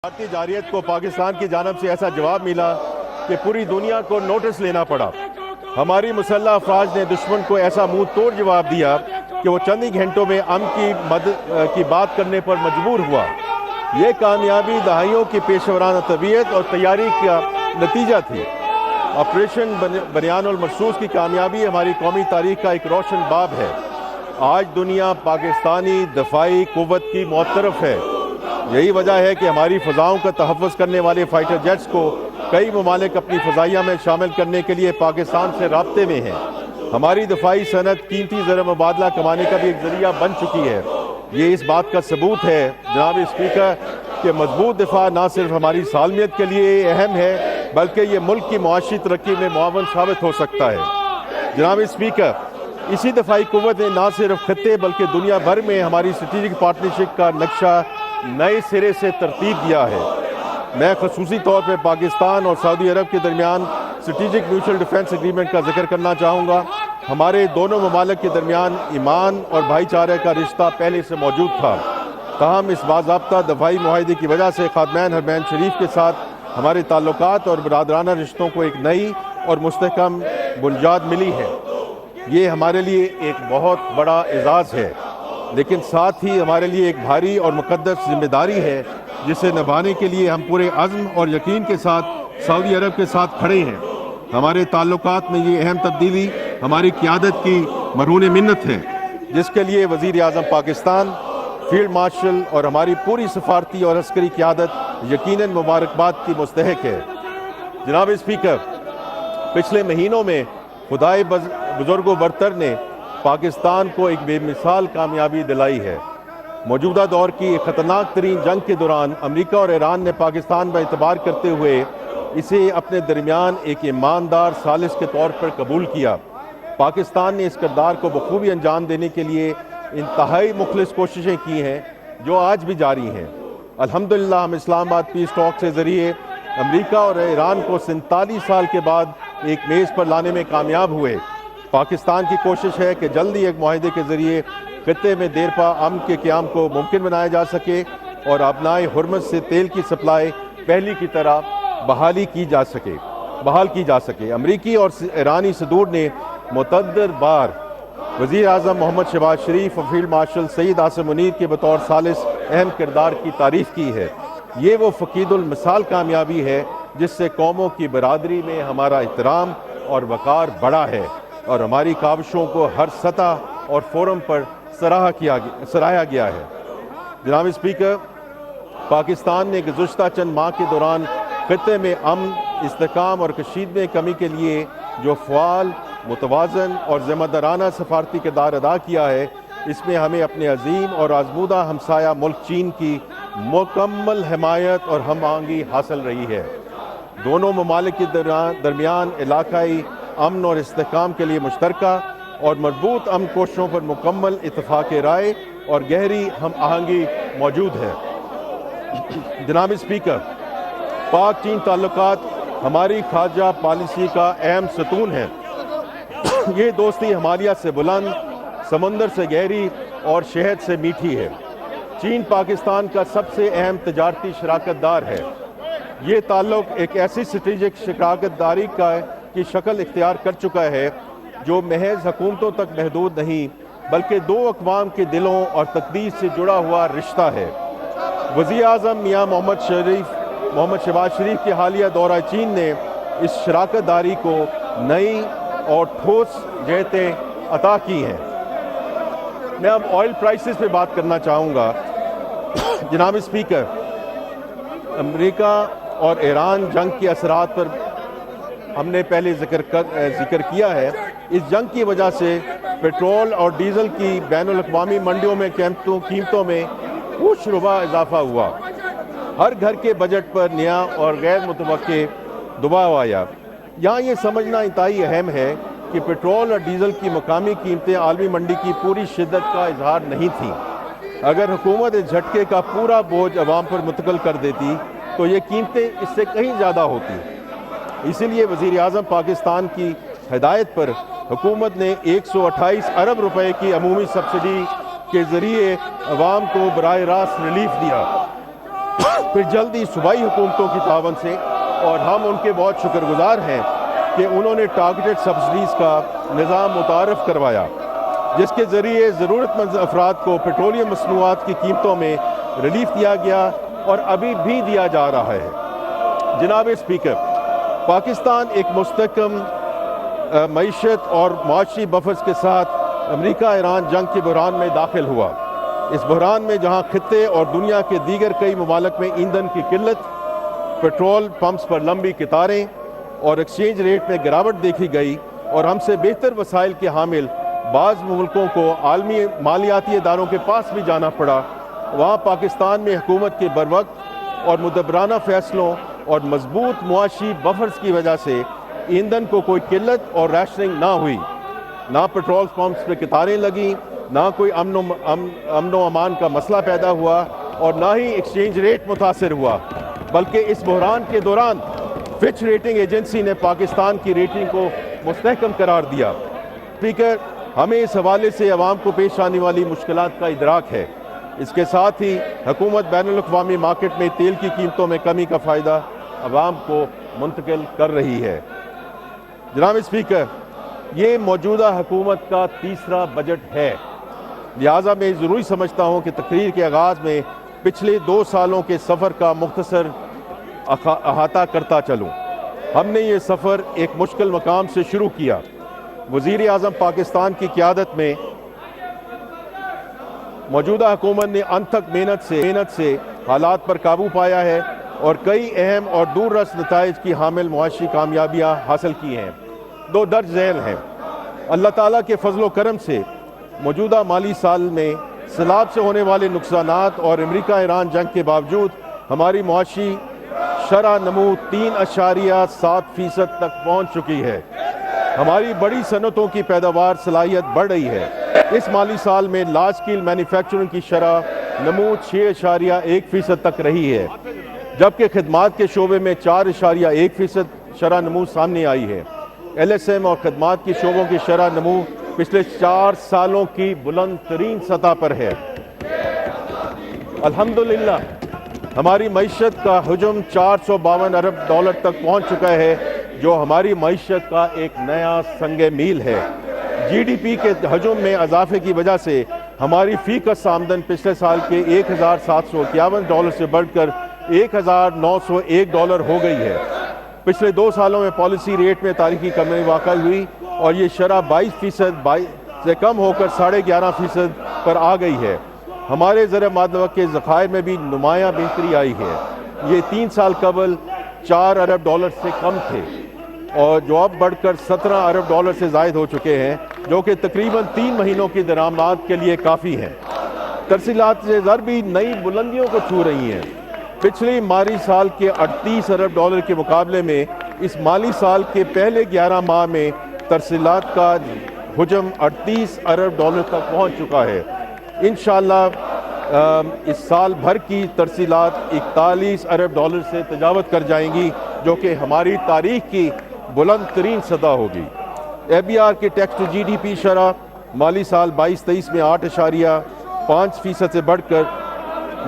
بھارتی جارحیت کو پاکستان کی جانب سے ایسا جواب ملا کہ پوری دنیا کو نوٹس لینا پڑا۔ ہماری مسلح افواج نے دشمن کو ایسا منہ توڑ جواب دیا کہ وہ چند ہی گھنٹوں میں امن کی مدد کی بات کرنے پر مجبور ہوا۔ یہ کامیابی دہائیوں کی پیشورانہ طبیعت اور تیاری کا نتیجہ تھی۔ آپریشن بنیان المرصوص کی کامیابی ہماری قومی تاریخ کا ایک روشن باب ہے۔ آج دنیا پاکستانی دفاعی قوت کی معترف ہے۔ یہی وجہ ہے کہ ہماری فضاؤں کا تحفظ کرنے والے فائٹر جیٹس کو کئی ممالک اپنی فضائیہ میں شامل کرنے کے لیے پاکستان سے رابطے میں ہیں۔ ہماری دفاعی صنعت قیمتی زر مبادلہ کمانے کا بھی ایک ذریعہ بن چکی ہے۔ یہ اس بات کا ثبوت ہے جناب اسپیکر کہ مضبوط دفاع نہ صرف ہماری سالمیت کے لیے اہم ہے بلکہ یہ ملک کی معاشی ترقی میں معاون ثابت ہو سکتا ہے۔ جناب اسپیکر، اسی دفاعی قوت نے نہ صرف خطے بلکہ دنیا بھر میں ہماری اسٹریٹجک پارٹنرشپ کا نقشہ نئے سرے سے ترتیب دیا ہے۔ میں خصوصی طور پہ پاکستان اور سعودی عرب کے درمیان اسٹریٹجک میوچل ڈیفنس ایگریمنٹ کا ذکر کرنا چاہوں گا۔ ہمارے دونوں ممالک کے درمیان ایمان اور بھائی چارے کا رشتہ پہلے سے موجود تھا، تاہم اس باضابطہ دفاعی معاہدے کی وجہ سے خادمین حرمین شریف کے ساتھ ہمارے تعلقات اور برادرانہ رشتوں کو ایک نئی اور مستحکم بنیاد ملی ہے۔ یہ ہمارے لیے ایک بہت بڑا اعزاز ہے، لیکن ساتھ ہی ہمارے لیے ایک بھاری اور مقدس ذمہ داری ہے جسے نبھانے کے لیے ہم پورے عزم اور یقین کے ساتھ سعودی عرب کے ساتھ کھڑے ہیں۔ ہمارے تعلقات میں یہ اہم تبدیلی ہماری قیادت کی مرہون منت ہے، جس کے لیے وزیر اعظم پاکستان، فیلڈ مارشل اور ہماری پوری سفارتی اور عسکری قیادت یقیناً مبارکباد کی مستحق ہے۔ جناب اسپیکر، پچھلے مہینوں میں خدائے بزرگ و برتر نے پاکستان کو ایک بے مثال کامیابی دلائی ہے۔ موجودہ دور کی ایک خطرناک ترین جنگ کے دوران امریکہ اور ایران نے پاکستان پر اعتبار کرتے ہوئے اسے اپنے درمیان ایک ایماندار ثالث کے طور پر قبول کیا۔ پاکستان نے اس کردار کو بخوبی انجام دینے کے لیے انتہائی مخلص کوششیں کی ہیں جو آج بھی جاری ہیں۔ الحمدللہ ہم اسلام آباد پیس ٹاک کے ذریعے امریکہ اور ایران کو 47 سال کے بعد ایک میز پر لانے میں کامیاب ہوئے۔ پاکستان کی کوشش ہے کہ جلدی ایک معاہدے کے ذریعے خطے میں دیرپا امن کے قیام کو ممکن بنایا جا سکے اور آبنائے حرمت سے تیل کی سپلائی پہلی کی طرح بحال کی جا سکے۔ امریکی اور ایرانی صدور نے متعدد بار وزیر اعظم محمد شہباز شریف اور فیلڈ مارشل سید عاصم منیر کے بطور ثالث اہم کردار کی تعریف کی ہے۔ یہ وہ فقید المثال کامیابی ہے جس سے قوموں کی برادری میں ہمارا احترام اور وقار بڑھا ہے اور ہماری کاوشوں کو ہر سطح اور فورم پر سراہا گیا ہے۔ جناب اسپیکر، پاکستان نے گزشتہ چند ماہ کے دوران خطے میں امن، استحکام اور کشیدگی کمی کے لیے جو فعال، متوازن اور ذمہ دارانہ سفارتی کردار ادا کیا ہے، اس میں ہمیں اپنے عظیم اور آزمودہ ہمسایہ ملک چین کی مکمل حمایت اور ہم آہنگی حاصل رہی ہے۔ دونوں ممالک کے درمیان علاقائی امن اور استحکام کے لیے مشترکہ اور مربوط امن کوششوں پر مکمل اتفاق رائے اور گہری ہم آہنگی موجود ہے۔ جناب اسپیکر، پاک چین تعلقات ہماری خارجہ پالیسی کا اہم ستون ہے۔ یہ دوستی ہمالیہ سے بلند، سمندر سے گہری اور شہد سے میٹھی ہے۔ چین پاکستان کا سب سے اہم تجارتی شراکت دار ہے۔ یہ تعلق ایک ایسی اسٹریٹجک شراکت داری کی شکل اختیار کر چکا ہے جو محض حکومتوں تک محدود نہیں بلکہ دو اقوام کے دلوں اور تقدیر سے جڑا ہوا رشتہ ہے۔ وزیر اعظم میاں محمد شہباز شریف کے حالیہ دورہ چین نے اس شراکت داری کو نئی اور ٹھوس جہتیں عطا کی ہیں۔ میں اب آئل پرائسز پہ بات کرنا چاہوں گا۔ جناب اسپیکر، امریکہ اور ایران جنگ کے اثرات پر ہم نے پہلے ذکر کیا ہے۔ اس جنگ کی وجہ سے پیٹرول اور ڈیزل کی بین الاقوامی منڈیوں میں قیمتوں میں کچھ ربع اضافہ ہوا۔ ہر گھر کے بجٹ پر نیا اور غیر متوقع دباؤ آیا۔ یہاں یہ سمجھنا انتہائی اہم ہے کہ پیٹرول اور ڈیزل کی مقامی قیمتیں عالمی منڈی کی پوری شدت کا اظہار نہیں تھیں۔ اگر حکومت اس جھٹکے کا پورا بوجھ عوام پر منتقل کر دیتی تو یہ قیمتیں اس سے کہیں زیادہ ہوتی۔ اسی لیے وزیر اعظم پاکستان کی ہدایت پر حکومت نے 128 ارب روپے کی عمومی سبسڈی کے ذریعے عوام کو براہ راست ریلیف دیا۔ پھر جلدی صوبائی حکومتوں کی تعاون سے، اور ہم ان کے بہت شکر گزار ہیں کہ انہوں نے ٹارگیٹڈ سبسڈیز کا نظام متعارف کروایا، جس کے ذریعے ضرورت مند افراد کو پیٹرولیم مصنوعات کی قیمتوں میں ریلیف دیا گیا اور ابھی بھی دیا جا رہا ہے۔ جناب اسپیکر، پاکستان ایک مستحکم معیشت اور معاشی بفرز کے ساتھ امریکہ ایران جنگ کے بحران میں داخل ہوا۔ اس بحران میں جہاں خطے اور دنیا کے دیگر کئی ممالک میں ایندھن کی قلت، پیٹرول پمپس پر لمبی قطاریں اور ایکسچینج ریٹ میں گراوٹ دیکھی گئی، اور ہم سے بہتر وسائل کے حامل بعض ملکوں کو عالمی مالیاتی اداروں کے پاس بھی جانا پڑا، وہاں پاکستان میں حکومت کے بروقت اور مدبرانہ فیصلوں اور مضبوط معاشی بفرز کی وجہ سے ایندھن کو کوئی قلت اور ریشننگ نہ ہوئی، نہ پیٹرول پمپس پہ قطاریں لگیں، نہ کوئی امن و امان کا مسئلہ پیدا ہوا، اور نہ ہی ایکسچینج ریٹ متاثر ہوا، بلکہ اس بحران کے دوران فچ ریٹنگ ایجنسی نے پاکستان کی ریٹنگ کو مستحکم قرار دیا۔ اسپیکر، ہمیں اس حوالے سے عوام کو پیش آنے والی مشکلات کا ادراک ہے۔ اس کے ساتھ ہی حکومت بین الاقوامی مارکیٹ میں تیل کی قیمتوں میں کمی کا فائدہ عوام کو منتقل کر رہی ہے۔ جناب اسپیکر، یہ موجودہ حکومت کا تیسرا بجٹ ہے، لہٰذا میں ضروری سمجھتا ہوں کہ تقریر کے آغاز میں پچھلے 2 سالوں کے سفر کا مختصر احاطہ کرتا چلوں۔ ہم نے یہ سفر ایک مشکل مقام سے شروع کیا۔ وزیر اعظم پاکستان کی قیادت میں موجودہ حکومت نے انتھک محنت سے حالات پر قابو پایا ہے اور کئی اہم اور دور رس نتائج کی حامل معاشی کامیابیاں حاصل کی ہیں۔ 2 درج ذیل ہیں۔ اللہ تعالیٰ کے فضل و کرم سے موجودہ مالی سال میں سیلاب سے ہونے والے نقصانات اور امریکہ ایران جنگ کے باوجود ہماری معاشی شرح نمو 3.7% تک پہنچ چکی ہے۔ ہماری بڑی صنعتوں کی پیداوار صلاحیت بڑھ رہی ہے۔ اس مالی سال میں لارج اسکیل مینوفیکچرنگ کی شرح نمو 6.1% تک رہی ہے، جبکہ خدمات کے شعبے میں 4.1% شرح نمو سامنے آئی ہے۔ ایل ایس ایم اور خدمات کی شعبوں کی شرح نمو پچھلے 4 سالوں کی بلند ترین سطح پر ہے۔ الحمدللہ ہماری معیشت کا حجم $452 ارب تک پہنچ چکا ہے، جو ہماری معیشت کا ایک نیا سنگ میل ہے۔ جی ڈی پی کے حجم میں اضافے کی وجہ سے ہماری فی کس آمدن پچھلے سال کے $1,751 سے بڑھ کر $1,901 ہو گئی ہے۔ پچھلے 2 سالوں میں پالیسی ریٹ میں تاریخی کمی واقع ہوئی اور یہ شرح 22% سے کم ہو کر 11.5% پر آ گئی ہے۔ ہمارے زر معدنیات کے ذخائر میں بھی نمایاں بہتری آئی ہے۔ یہ 3 سال قبل $4 ارب سے کم تھے، اور جو اب بڑھ کر $17 ارب سے زائد ہو چکے ہیں، جو کہ تقریباً 3 مہینوں کی درآمد کے لیے کافی ہیں۔ ترسیلات سے زر بھی نئی بلندیوں کو چھو رہی ہیں۔ پچھلی مالی سال کے $38 ارب کے مقابلے میں اس مالی سال کے پہلے 11 ماہ میں ترسیلات کا حجم $38 ارب تک پہنچ چکا ہے۔ انشاءاللہ اس سال بھر کی ترسیلات $41 ارب سے تجاوز کر جائیں گی، جو کہ ہماری تاریخ کی بلند ترین سطح ہوگی۔ اے بی آر کے tax to G D P شرح مالی سال 22-23 میں 8.5% سے بڑھ کر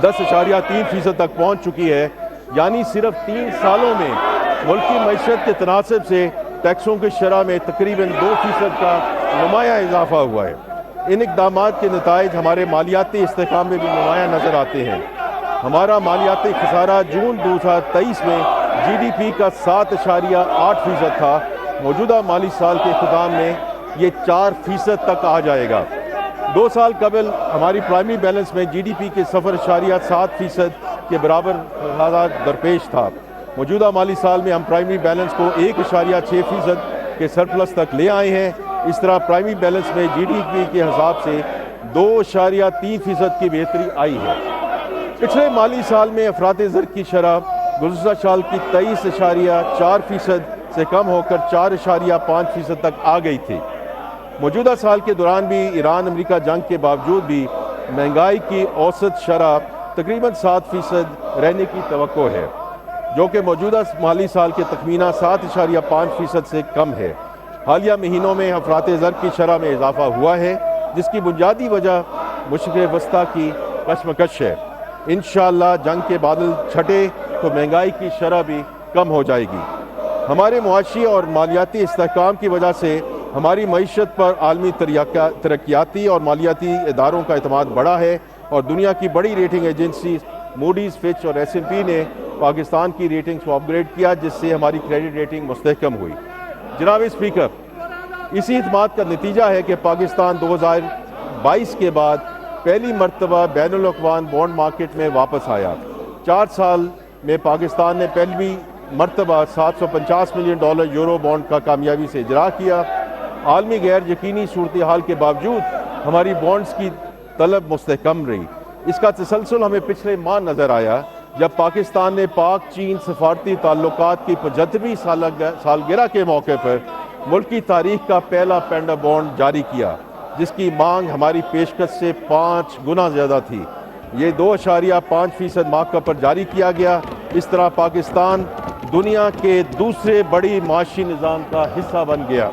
10.3% تک پہنچ چکی ہے، یعنی صرف 3 سالوں میں ملکی معیشت کے تناسب سے ٹیکسوں کی شرح میں تقریباً 2% کا نمایاں اضافہ ہوا ہے۔ ان اقدامات کے نتائج ہمارے مالیاتی استحکام میں بھی نمایاں نظر آتے ہیں۔ ہمارا مالیاتی خسارہ جون 2023 میں جی ڈی پی کا 7.8% تھا، موجودہ مالی سال کے اختتام میں یہ 4% تک آ جائے گا۔ 2 سال قبل ہماری پرائمری بیلنس میں جی ڈی پی کے 0.7% کے برابر درپیش تھا۔ موجودہ مالی سال میں ہم پرائمری بیلنس کو 1.6% کے سرپلس تک لے آئے ہیں۔ اس طرح پرائمری بیلنس میں جی ڈی پی کے حساب سے 2.3% کی بہتری آئی ہے۔ پچھلے مالی سال میں افراط زر کی شرح گزشتہ سال کی 23.4% سے کم ہو کر 4.5% تک آ گئی تھی۔ موجودہ سال کے دوران بھی ایران امریکہ جنگ کے باوجود بھی مہنگائی کی اوسط شرح تقریباً 7% رہنے کی توقع ہے، جو کہ موجودہ مالی سال کے تخمینہ 7.5% سے کم ہے۔ حالیہ مہینوں میں افراط زر کی شرح میں اضافہ ہوا ہے، جس کی بنیادی وجہ مشرق وسطیٰ کی کشمکش ہے۔ انشاءاللہ جنگ کے بادل چھٹے تو مہنگائی کی شرح بھی کم ہو جائے گی۔ ہمارے معاشی اور مالیاتی استحکام کی وجہ سے ہماری معیشت پر عالمی ترقیاتی اور مالیاتی اداروں کا اعتماد بڑھا ہے، اور دنیا کی بڑی ریٹنگ ایجنسی موڈیز، فچ اور S&P نے پاکستان کی ریٹنگز کو اپ گریڈ کیا، جس سے ہماری کریڈٹ ریٹنگ مستحکم ہوئی۔ جناب اسپیکر، اسی اعتماد کا نتیجہ ہے کہ پاکستان 2022 کے بعد پہلی مرتبہ بین الاقوامی بانڈ مارکیٹ میں واپس آیا۔ 4 سال میں پاکستان نے پہلی مرتبہ $750 ملین یورو بانڈ کا کامیابی سے اجرا کیا۔ عالمی غیر یقینی صورتحال کے باوجود ہماری بانڈز کی طلب مستحکم رہی۔ اس کا تسلسل ہمیں پچھلے ماہ نظر آیا جب پاکستان نے پاک چین سفارتی تعلقات کی 75ویں سالگرہ کے موقع پر ملک کی تاریخ کا پہلا پینڈا بانڈ جاری کیا، جس کی مانگ ہماری پیشکش سے 5 گنا زیادہ تھی۔ یہ 2.5% مارکہ پر جاری کیا گیا۔ اس طرح پاکستان دنیا کے دوسرے بڑی معاشی نظام کا حصہ بن گیا۔